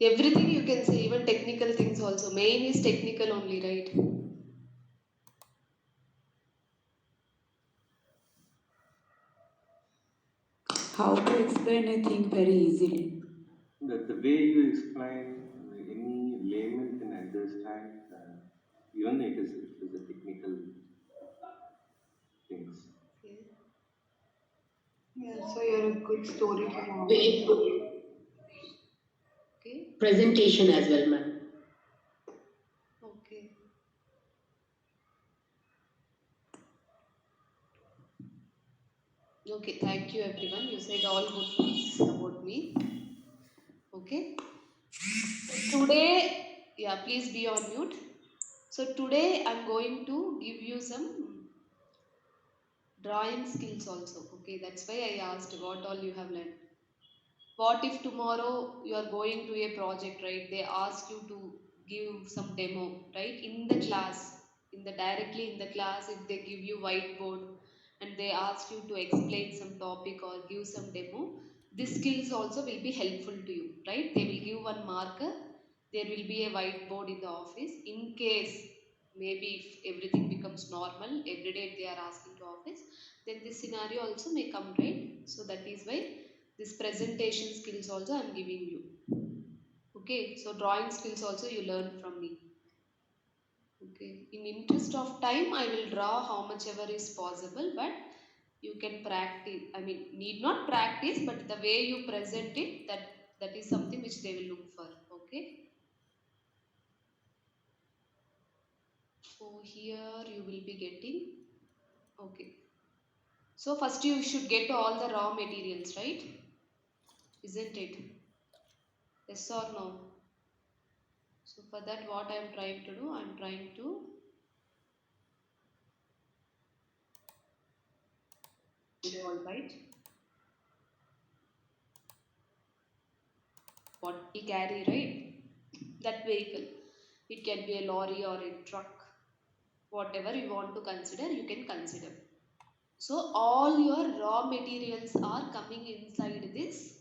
Everything you can say, even technical things also. Main is technical only, right? How to explain a thing very easily. The way you explain, any layman can understand, even it is a technical things. Okay. Yeah, so you're a good storyteller. Very good Okay. presentation as well, ma'am. Okay. Okay. Thank you, everyone. You said all good things about me. Okay. Today, yeah, please be on mute. So today I'm going to give you some drawing skills also. Okay, that's why I asked what all you have learned. What if tomorrow you are going to a project, right? They ask you to give some demo, right? In the class, in the directly in the class, if they give you whiteboard and they ask you to explain some topic or give some demo, these skills also will be helpful to you, right? They will give one marker. There will be a whiteboard in the office. In case maybe if everything becomes normal every day, if they are asking to office, then this scenario also may come, right? So that is why this presentation skills also I'm giving you. Okay, so drawing skills also you learn from me. Okay, in interest of time, I will draw how much ever is possible, but you can practice. I mean, need not practice, but the way you present it, that is something which they will look for. Okay, so here you will be getting. Okay, so first you should get all the raw materials, right? Isn't it? Yes or no? So for that, what I am trying to do, I am trying to all right. What we carry, right? That vehicle. It can be a lorry or a truck. Whatever you want to consider, you can consider. So all your raw materials are coming inside this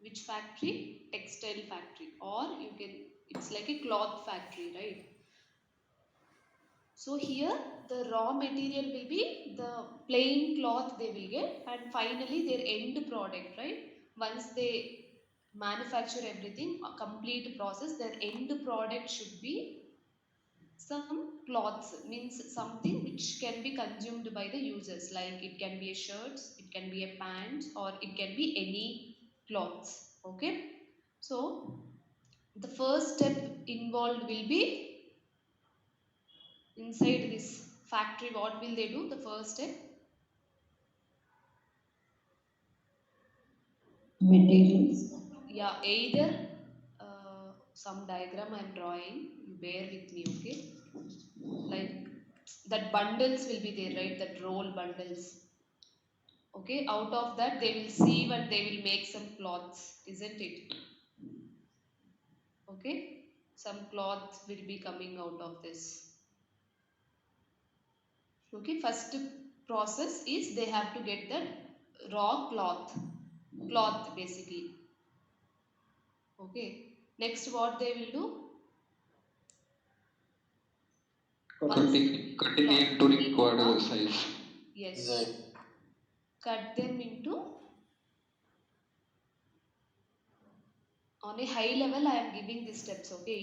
which factory? Textile factory. Or you can it's like a cloth factory, right? So here the raw material will be the plain cloth they will get and finally their end product, right? Once they manufacture everything, a complete process, their end product should be some cloths, means something which can be consumed by the users. Like it can be a shirts, it can be a pants, or it can be any cloths. Okay. So the first step involved will be inside this factory, what will they do? The first step, Materials. yeah, either some diagram I'm drawing, you bear with me, okay? Like that bundles will be there, right? That roll bundles. Okay, out of that they will sieve and they will make some cloths, isn't it? Okay, some cloths will be coming out of this. Okay, first process is they have to get that raw cloth basically. Okay. Next, what they will do? Once Cutting cloth, into required size. yes, Right. cut them into on a high level. I am giving these steps. Okay.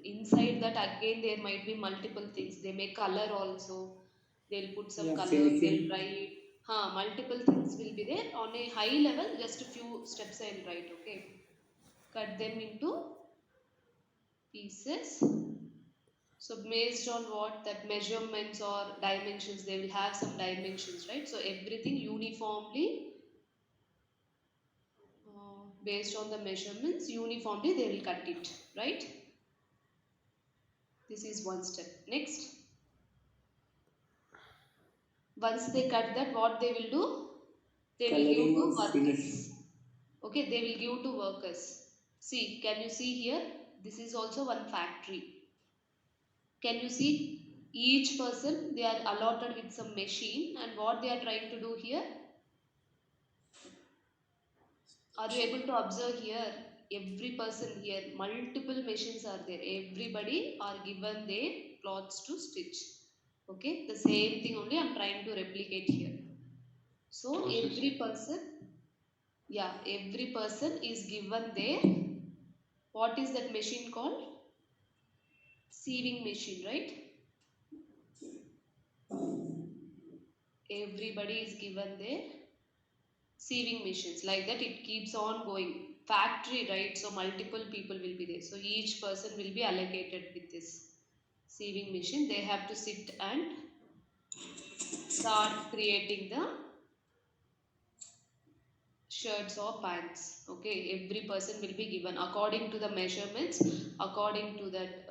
Inside that again there might be multiple things. They may color also. They'll put some Yeah, color. They'll finishing. write. Multiple things will be there on a high level. Just a few steps I'll write. Okay. Cut them into pieces. So based on what that measurements or dimensions, they will have some dimensions, right? So everything uniformly, based on the measurements, uniformly they will cut it, right? This is one step. Next, once they cut that, what they will do? They will give Coloring or to workers. finishing. Okay, they will give to workers. See, can you see here? This is also one factory. Can you see each person? They are allotted with some machine, and what they are trying to do here? Are you able to observe here? Every person here, multiple machines are there. Everybody are given their clothes to stitch. Okay, the same thing only I'm trying to replicate here. So Process. every person, yeah, every person is given their, what is that machine called? Sieving machine, right? Everybody is given their sieving machines. Like that, it keeps on going. Factory, right? So multiple people will be there. So each person will be allocated with this sieving machine. They have to sit and start creating the shirts or pants. Okay, every person will be given according to the measurements, according to that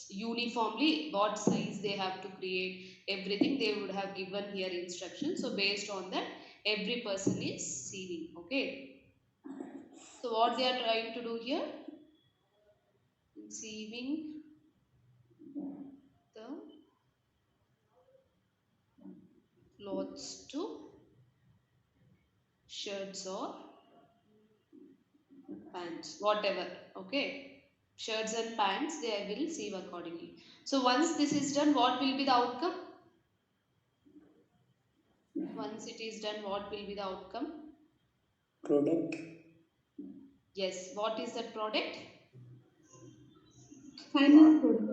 uniformly what size they have to create, everything they would have given here instructions. So based on that, every person is sieving. Okay, so what they are trying to do here, sieving the clothes to shirts or pants, whatever. Okay, shirts and pants they will sieve accordingly. So once this is done, what will be the outcome? Once it is done, what will be the outcome? Product. Yes, what is that product? Final product.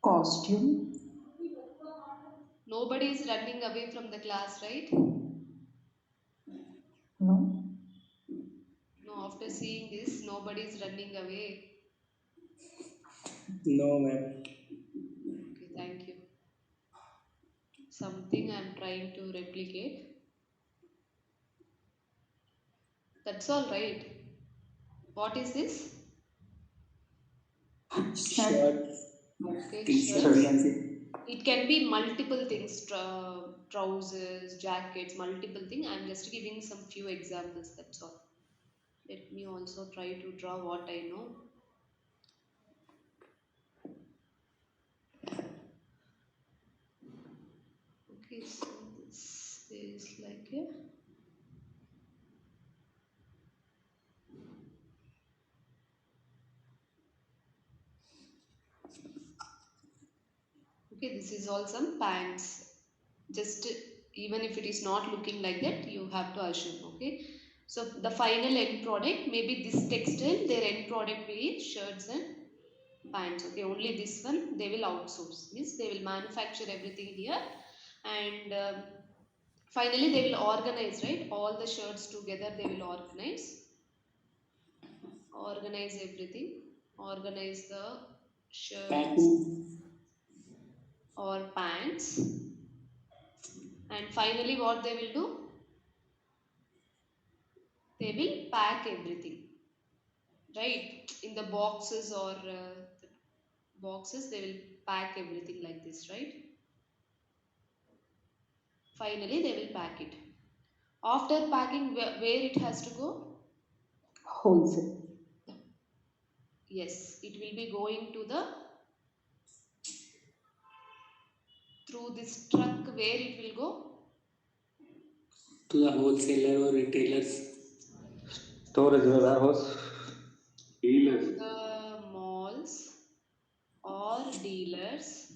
Costume. Nobody is running away from the class, right? No. No, after seeing this, nobody is running away. No, ma'am. Okay, thank you. Something I'm trying to replicate. That's all right. What is this? Shirt. Shirt. Okay, T-shirt, we shirts. can say. It can be multiple things, trousers, jackets, multiple things. I'm just giving some few examples, that's all. Let me also try to draw what I know. Okay, so this is like a, okay, this is all some pants. Just even if it is not looking like that, you have to assume. Okay, so the final end product, maybe this textile, their end product will be shirts and pants. Okay, only this one they will outsource, means they will manufacture everything here, and finally they will organize, right? All the shirts together they will organize everything, organize the shirts Packing. or pants, and finally what they will do, they will pack everything, right? In the boxes or the boxes they will pack everything like this, right? Finally they will pack it. After packing, where it has to go? Wholesale. Yes, it will be going to the, through this truck, where it will go? To the wholesaler or retailers. Storage warehouse. To Dealers. the malls or dealers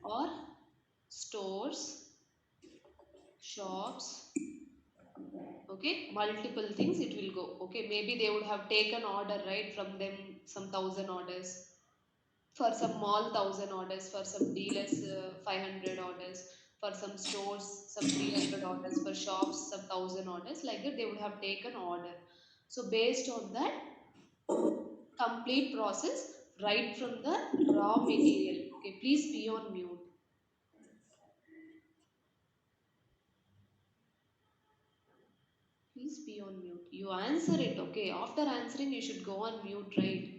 or stores, shops. Okay, multiple things it will go. Okay, maybe they would have taken order, right, from them, some thousand orders, for some mall 1,000 orders, for some dealers 500 orders, for some stores some 300 orders, for shops some 1,000 orders, like that they would have taken order. So based on that complete process, right from the raw material. Okay, please be on mute. Please be on mute. You answer it. Okay, after answering you should go on mute, right?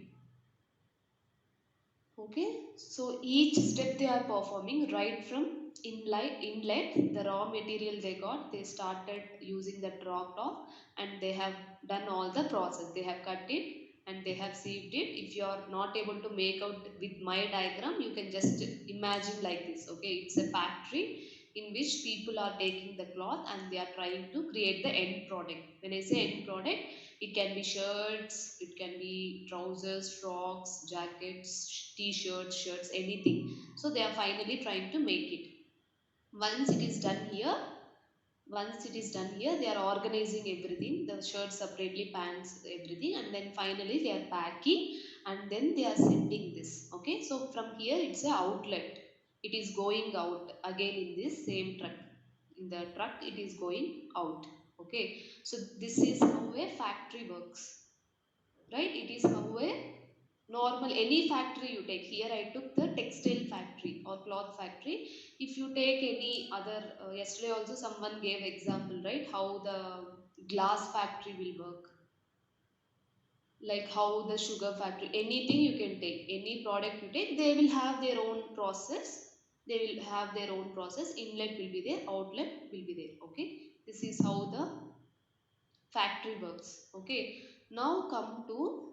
Okay, so each step they are performing, right from inlet, the raw material they got, they started using the drop off, and they have done all the process. They have cut it and they have sieved it. If you are not able to make out with my diagram, you can just imagine like this. Okay, it's a factory. in which people are taking the cloth and they are trying to create the end product. When I say end product, it can be shirts, it can be trousers, frocks, jackets, t-shirts, shirts, anything. So they are finally trying to make it. Once it is done here, once it is done here, they are organizing everything, the shirts separately, pants, everything, and then finally they are packing and then they are sending this. Okay, so from here it's a outlet, it is going out again in this same truck, in the truck it is going out. Okay, so this is how a factory works, right? It is how a normal any factory you take. Here I took the textile factory or cloth factory. If you take any other, yesterday also someone gave example, right, how the glass factory will work, like how the sugar factory, anything you can take, any product you take, they will have their own process, they will have their own process, inlet will be there, outlet will be there. Okay, this is how the factory works. Okay, now come to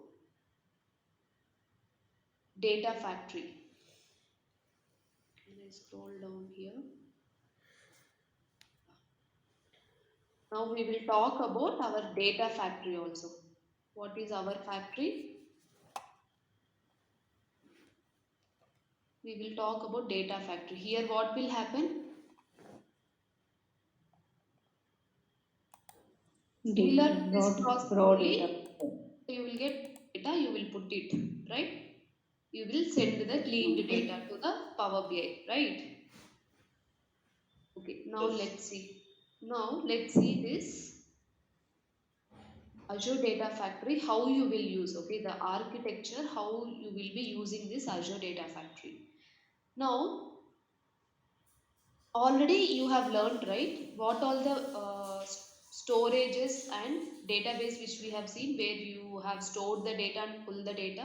data factory. Can I scroll down here? Now we will talk about our data factory also. What is our factory? We will talk about data factory. Here what will happen? You Data, learn this process raw data. only. You will get data, you will put it, right? You will send the cleaned Okay. data to the Power BI, right? Okay, now let's see. Now let's see this Azure Data Factory, how you will use, okay, the architecture, how you will be using this Azure Data Factory. Now, already you have learned, right, what all the storages and database which we have seen, where you have stored the data and pull the data.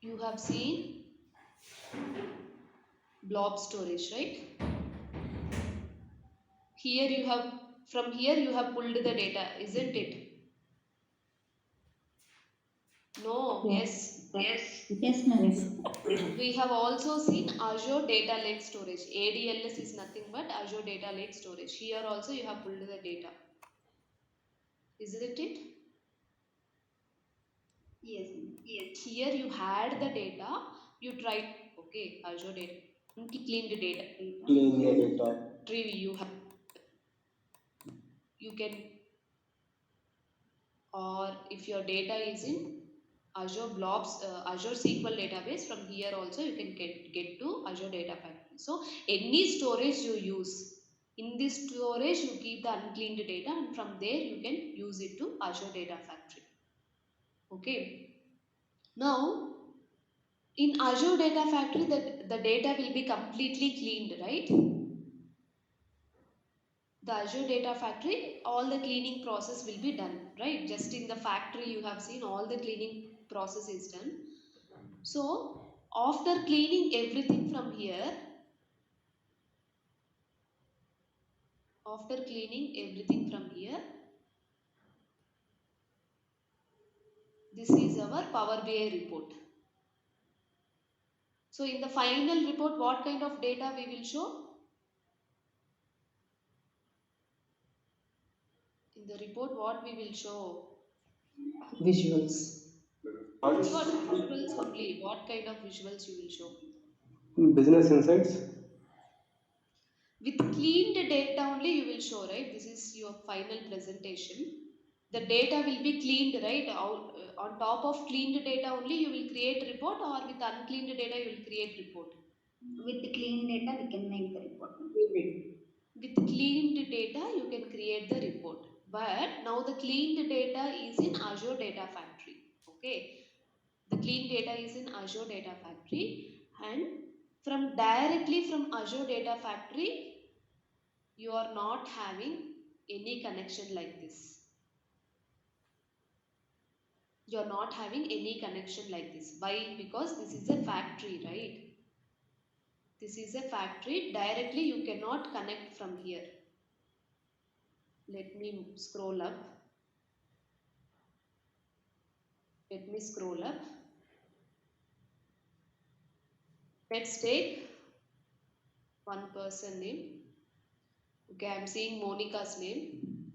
You have seen blob storage, right? Here you have, from here you have pulled the data, isn't it? No, Yes. yes. Yes, ma'am. Yes. We have also seen Azure Data Lake Storage. ADLS is nothing but Azure Data Lake Storage. Here also you have pulled the data, isn't it? Yes. Here you had the data, you tried, okay, Azure data, cleaned data, Clean the data. retrieve, you have, you can, or if your data is in Azure blobs, Azure SQL database, from here also you can get to Azure Data Factory. So any storage you use, in this storage you keep the uncleaned data and from there you can use it to Azure Data Factory. Okay. Now in Azure Data Factory, the data will be completely cleaned, right? The Azure Data Factory, all the cleaning process will be done, right? Just in the factory you have seen all the cleaning process is done. So after cleaning everything from here, after cleaning everything from here, this is our Power BI report. So in the final report, what kind of data we will show? In the report, what we will show? Visuals. It's what visuals only. What kind of visuals you will show? Business insights. With cleaned data only you will show, right? This is your final presentation. The data will be cleaned, right? On top of cleaned data only you will create report, or with uncleaned data you will create report? With the clean data, we can make the report. With cleaned data you can create the report, but now the cleaned data is in Azure Data Factory. Okay, the clean data is in Azure Data Factory, and from directly from Azure Data Factory you are not having any connection like this. You are not having any connection like this. Why? Because this is a factory, right? This is a factory, directly you cannot connect from here. Let me scroll up. Let me scroll up. Let's take one person name. Okay, I'm seeing Monica's name.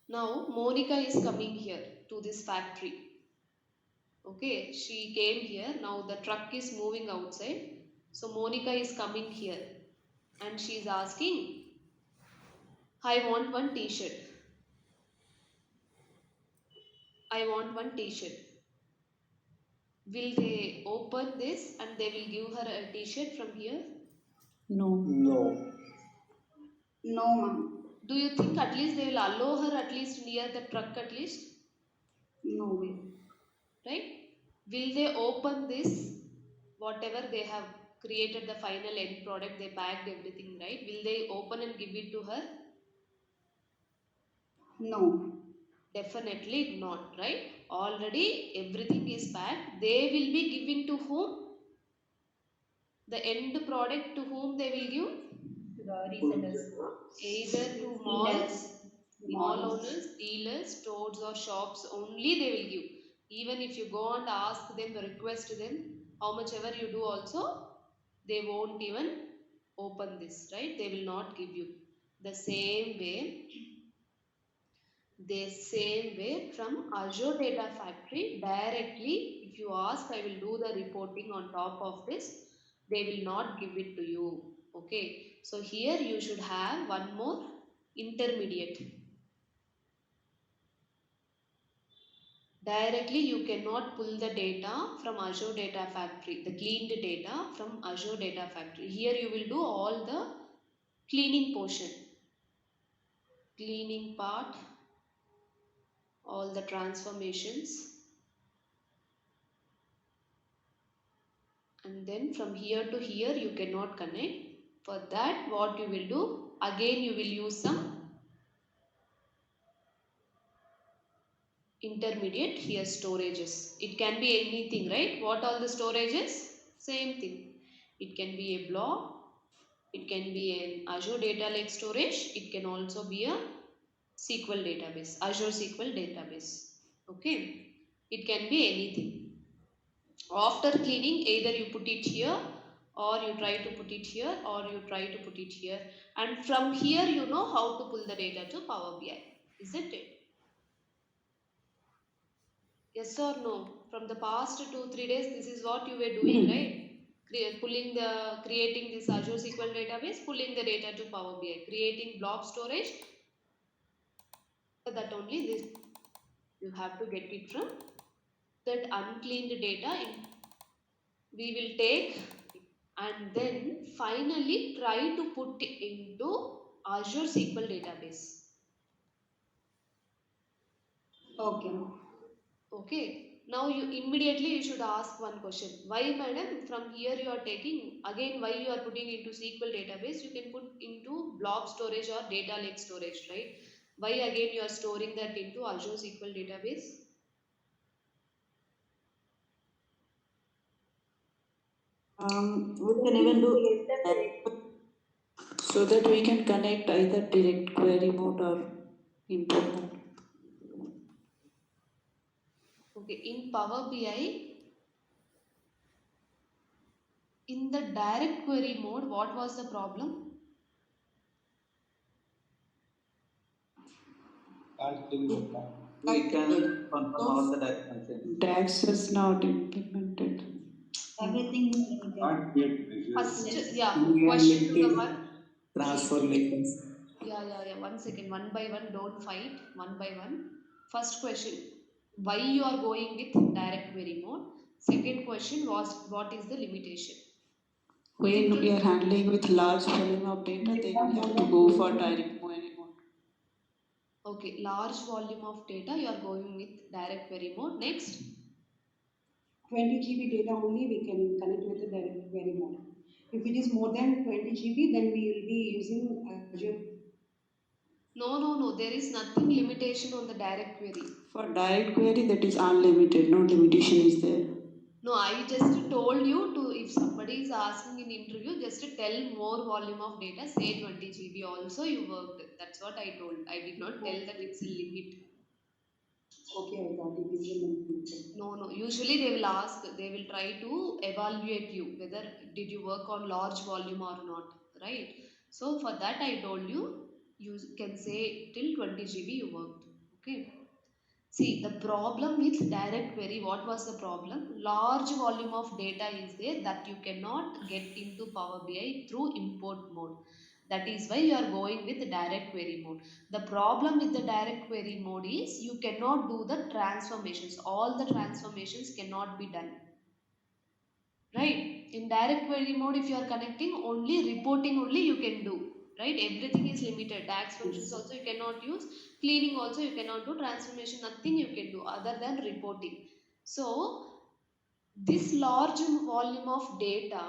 Now, Monica is coming here to this factory. Okay, she came here. Now, the truck is moving outside. So, Monica is coming here and she is asking, I want one t shirt. I want one t shirt. Will they open this and they will give her a t shirt from here? No. No. No, ma'am. Do you think at least they will allow her at least near the truck at least? No way. Right? Will they open this? Whatever they have created, the final end product, they packed everything, right? Will they open and give it to her? No. Definitely not, right? Already everything is packed. They will be giving to whom? The end product to whom they will give? The resellers. Either to Dealers. malls, mall Models. owners, dealers, stores or shops only they will give. Even if you go and ask them, request them, how much ever you do also, they won't even open this, right? They will not give you. The same way, the same way from Azure Data Factory directly, if you ask, I will do the reporting on top of this, they will not give it to you. Okay, so here you should have one more intermediate. Directly you cannot pull the data from Azure Data Factory, the cleaned data from Azure Data Factory. Here you will do all the cleaning portion, cleaning part, all the transformations, and then from here to here you cannot connect. For that, what you will do, again you will use some intermediate here storages. It can be anything, right? What all the storages? Same thing. It can be a blob, it can be an Azure Data Lake storage, it can also be a SQL database, Azure SQL database. Okay, it can be anything. After cleaning, either you put it here or you try to put it here or you try to put it here, and from here you know how to pull the data to Power BI, isn't it? Yes or no? From the past 2 3 days, this is what you were doing, right? Creating this Azure SQL database, pulling the data to Power BI, creating blob storage. That only this you have to get it from that uncleaned data. We will take and then finally try to put it into Azure SQL database. Okay. Okay. Now you immediately you should ask one question. Why, madam? From here you are taking again. Why you are putting into SQL database? You can put into blob storage or data lake storage, right? Why again you are storing that into Azure SQL database? We can even do so that we can connect either direct query mode or import mode. Okay. In Power BI, in the direct query mode, what was the problem? Can't clean data. We can confirm all the data content. DAX is not implemented. Everything is limited. Can't create measures. First, yeah, question to the Unlimited one. transformations. Yeah. One second, one by one, don't fight. One by one. First question, why you are going with direct query mode? Second question was, what is the limitation? When we are handling with large volume of data, then we have to go for direct query mode. Okay, large volume of data, you are going with direct query mode. Next, 20 GB data only we can connect with the direct query mode. If it is more than 20 GB, then we will be using Azure. no, there is nothing limitation on the direct query. For direct query, that is unlimited, no limitation is there. No, I just told you to, if somebody is asking in interview, just to tell more volume of data, say 20 GB also you worked. That's what I told. I did not tell that it's a limit. Okay, I got it. It is implemented. No. Usually they will ask, they will try to evaluate you whether did you work on large volume or not, right? So for that I told you, you can say till 20 GB you worked. Okay. See, the problem with direct query, what was the problem? Large volume of data is there that you cannot get into Power BI through import mode. That is why you are going with direct query mode. The problem with the direct query mode is you cannot do the transformations. All the transformations cannot be done. Right? In direct query mode, if you are connecting, only reporting only you can do. Right? Everything is limited. DAX functions Yes. also you cannot use. Cleaning also you cannot do. Transformation, nothing you can do other than reporting. So, this large volume of data,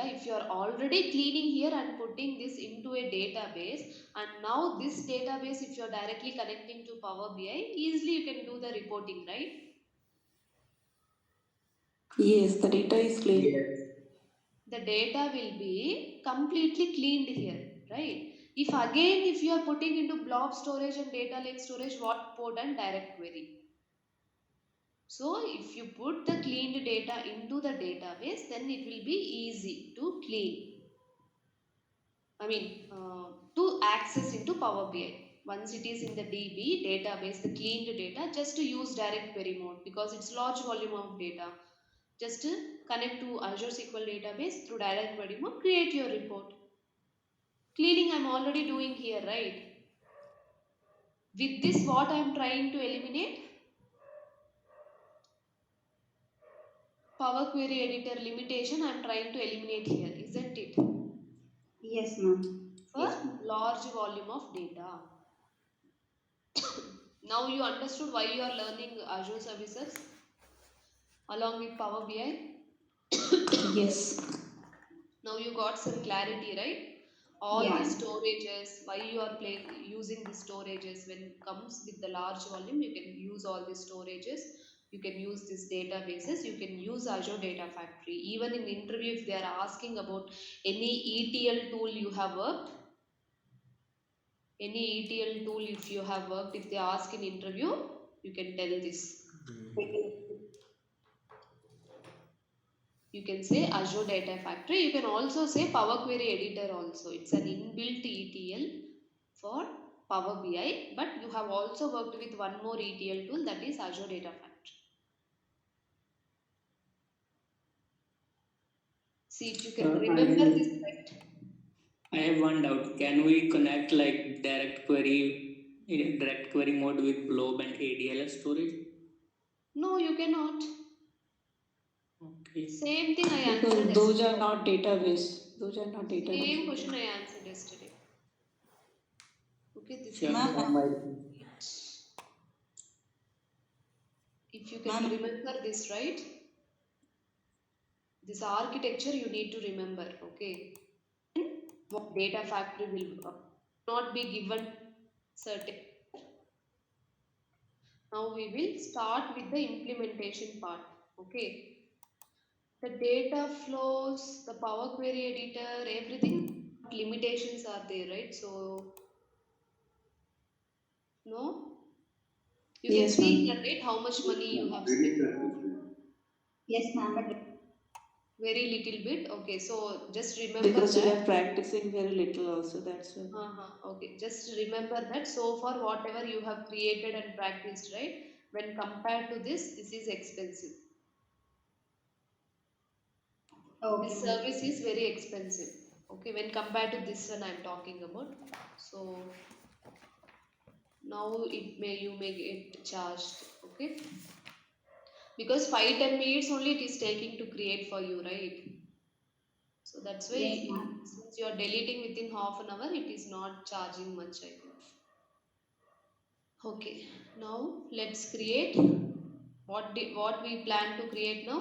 if you are already cleaning here and putting this into a database, and now this database, if you are directly connecting to Power BI, easily you can do the reporting, right? Yes, the data is clean. Yes. The data will be completely cleaned here, right? If you are putting into blob storage and data lake storage, what port and direct query? So if you put the cleaned data into the database, then it will be easy to clean. To access into Power BI. Once it is in the DB database, the cleaned data, just to use direct query mode because it's large volume of data. Just to connect to Azure SQL database through direct query mode, create your report. Cleaning I'm already doing here, right? With this, what I'm trying to eliminate? Power Query Editor limitation I'm trying to eliminate here, isn't it? Yes, ma'am. For large volume of data. Now you understood why you are learning Azure services along with Power BI. Yes. Now you got some clarity, right? All Yeah. these storages, why you are using the storages when it comes with the large volume, you can use all these storages. You can use these databases. You can use Azure Data Factory. Even in interview, if they are asking about any ETL tool you have worked, if you have worked, if they ask in interview, you can tell this. You can say Azure Data Factory. You can also say Power Query Editor also. It's an inbuilt ETL for Power BI, but you have also worked with one more ETL tool, that is Azure Data Factory. See if you can I remember this, right? I have one doubt. Can we connect like direct query mode with blob and ADLS storage? No, you cannot. Okay. Same thing I Because answered those yesterday. are not database. Those are not Same database. question I answered yesterday. Okay, this Sure. is the Ma'am, if you can remember this, right? This architecture you need to remember, okay? What data factory will not be given certain. Now we will start with the implementation part, okay? The data flows, the Power Query editor, everything limitations are there, right? So no, you can Yes, see here, ma'am. right, how much Yes, money you ma'am. have Very spent. consistent. Yes, ma'am. But Very little bit. Okay, so just remember Because we that. are practicing very little also, that's why. Okay, just remember that so far whatever you have created and practiced, right? When compared to this is expensive. okay, This ma'am. service is very expensive. Okay, when compared to this one I'm talking about. So now you may get charged. Okay, because 5-10 minutes only it is taking to create for you, right? So that's why Yes, ma'am. since you are deleting within half an hour, it is not charging much, I think. Okay, now let's create what we plan to create now.